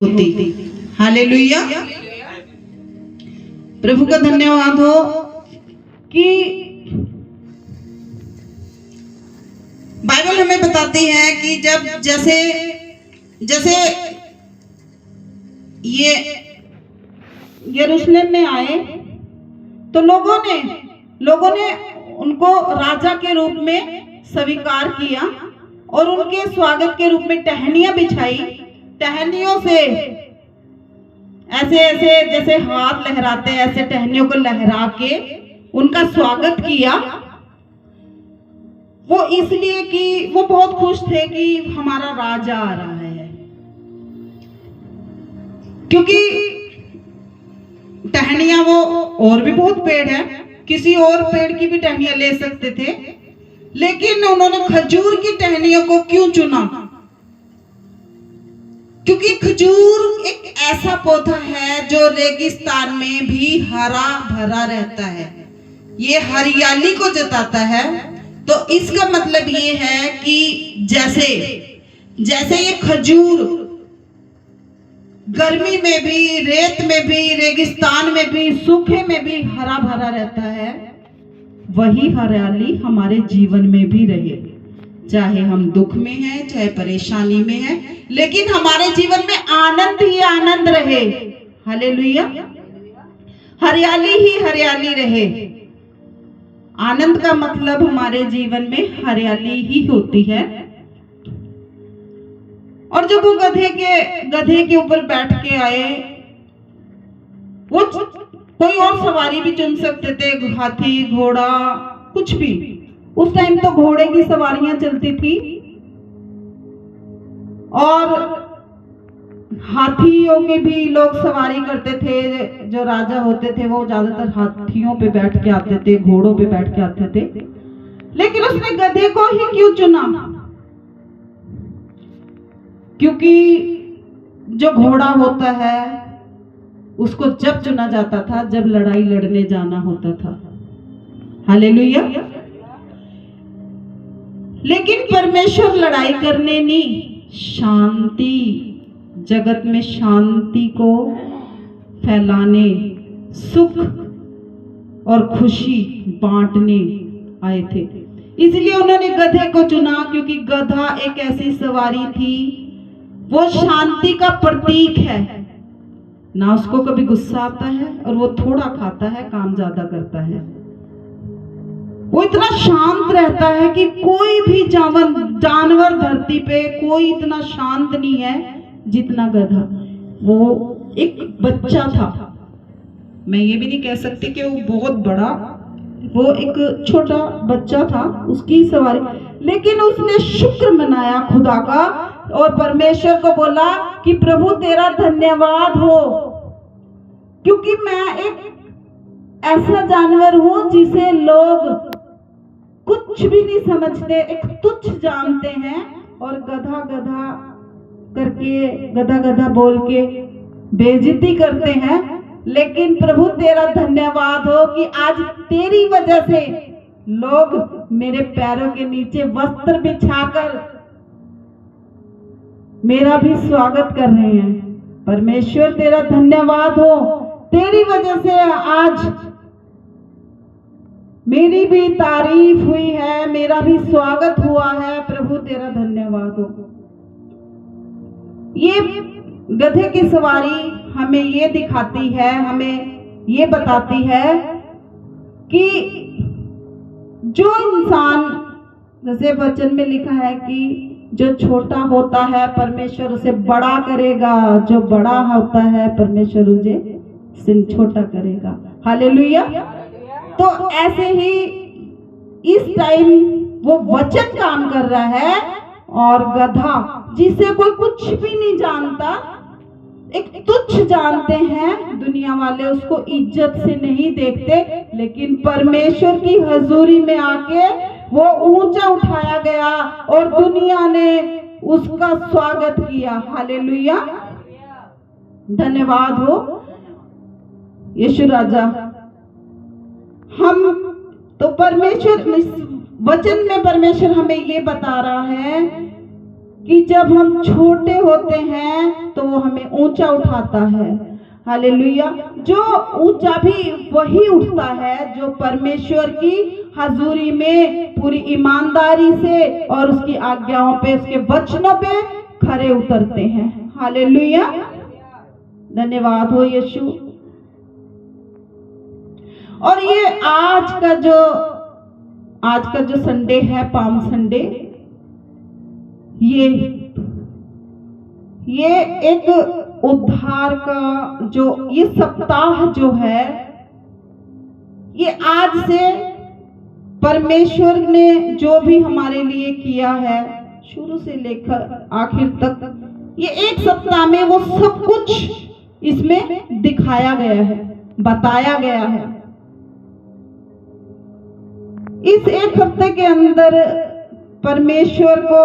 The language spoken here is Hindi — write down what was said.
होती। हालेलुया। प्रभु का धन्यवाद हो कि बाइबल हमें बताती है कि जब जैसे जैसे ये यरूशलेम में आए तो लोगों ने उनको राजा के रूप में स्वीकार किया और उनके स्वागत के रूप में टहनियां बिछाई। टहनियों से ऐसे ऐसे जैसे हाथ लहराते ऐसे टहनियों को लहरा के उनका स्वागत किया। वो इसलिए कि वो बहुत खुश थे कि हमारा राजा आ रहा है, क्योंकि टहनियां वो और भी बहुत पेड़ है, किसी और पेड़ की भी टहनियां ले सकते थे, लेकिन उन्होंने खजूर की टहनियों को क्यों चुना? क्योंकि खजूर एक ऐसा पौधा है जो रेगिस्तान में भी हरा भरा रहता है, ये हरियाली को जताता है। तो इसका मतलब ये है कि जैसे जैसे ये खजूर गर्मी में भी, रेत में भी, रेगिस्तान में भी, सूखे में भी हरा भरा रहता है, वही हरियाली हमारे जीवन में भी रहे। चाहे हम दुख में हैं, चाहे परेशानी में हैं, लेकिन हमारे जीवन में आनंद ही आनंद रहे। हालेलुया। हरियाली ही हरियाली रहे। आनंद का मतलब हमारे जीवन में हरियाली ही होती है। और जब वो गधे के ऊपर बैठ के आए, वो कोई और सवारी भी चुन सकते थे, हाथी, घोड़ा, कुछ भी। उस टाइम तो घोड़े की सवारियां चलती थी और हाथियों की भी लोग सवारी करते थे। जो राजा होते थे वो ज्यादातर हाथियों पे बैठ के आते थे, घोड़ों पे बैठ के आते थे, लेकिन उसने गधे को ही क्यों चुना? क्योंकि जो घोड़ा होता है उसको जब चुना जाता था जब लड़ाई लड़ने जाना होता था। हालेलुया। लेकिन परमेश्वर लड़ाई करने नहीं, शांति, जगत में शांति को फैलाने, सुख और खुशी बांटने आए थे। इसलिए उन्होंने गधे को चुना, क्योंकि गधा एक ऐसी सवारी थी, वो शांति का प्रतीक है। ना उसको कभी गुस्सा आता है और वो थोड़ा खाता है, काम ज्यादा करता है। वो इतना शांत रहता है कि कोई भी जानवर धरती पे कोई इतना शांत नहीं है जितना गधा। वो एक बच्चा था, मैं ये भी नहीं कह सकती कि वो बहुत बड़ा, वो एक छोटा बच्चा था, उसकी सवारी। लेकिन उसने शुक्र मनाया खुदा का और परमेश्वर को बोला कि प्रभु तेरा धन्यवाद हो, क्योंकि मैं एक ऐसा जानवर हूं जिसे लोग कुछ भी नहीं समझते, एक तुच्छ जानते हैं और गधा गधा करके, गधा गधा बोल के बेइज्जती करते हैं। लेकिन प्रभु तेरा धन्यवाद हो कि आज तेरी वजह से लोग मेरे पैरों के नीचे वस्त्र बिछाकर मेरा भी स्वागत कर रहे हैं। परमेश्वर तेरा धन्यवाद हो, तेरी वजह से आज मेरी भी तारीफ हुई है, मेरा भी स्वागत हुआ है। प्रभु तेरा धन्यवाद हो। ये गधे की सवारी हमें ये दिखाती है, हमें ये बताती है कि जो इंसान, जैसे वचन में लिखा है कि जो छोटा होता है परमेश्वर उसे बड़ा करेगा, जो बड़ा होता है परमेश्वर उसे छोटा करेगा। हालेलुया। तो ऐसे ही इस टाइम वो वचन काम कर रहा है और गधा जिसे कोई कुछ भी नहीं जानता, एक तुच्छ जानते हैं दुनिया वाले, उसको इज्जत से नहीं देखते, लेकिन परमेश्वर की हजूरी में आके वो ऊंचा उठाया गया और दुनिया ने उसका स्वागत किया। हालेलुया। धन्यवाद हो यीशु राजा। हम तो परमेश्वर, वचन में परमेश्वर हमें ये बता रहा है कि जब हम छोटे होते हैं तो वो हमें ऊंचा उठाता है। हालेलुया। जो ऊंचा भी वही उठता है जो परमेश्वर की हजूरी में पूरी ईमानदारी से और उसकी आज्ञाओं पे, उसके वचनों पे खरे उतरते हैं। हालेलुया। धन्यवाद हो यीशु। और ये आज का जो संडे है, पाम संडे, ये एक उद्धार का ये सप्ताह जो है, ये आज से परमेश्वर ने जो भी हमारे लिए किया है शुरू से लेकर आखिर तक, ये एक सप्ताह में वो सब कुछ इसमें दिखाया गया है, बताया गया है। इस एक हफ्ते के अंदर परमेश्वर को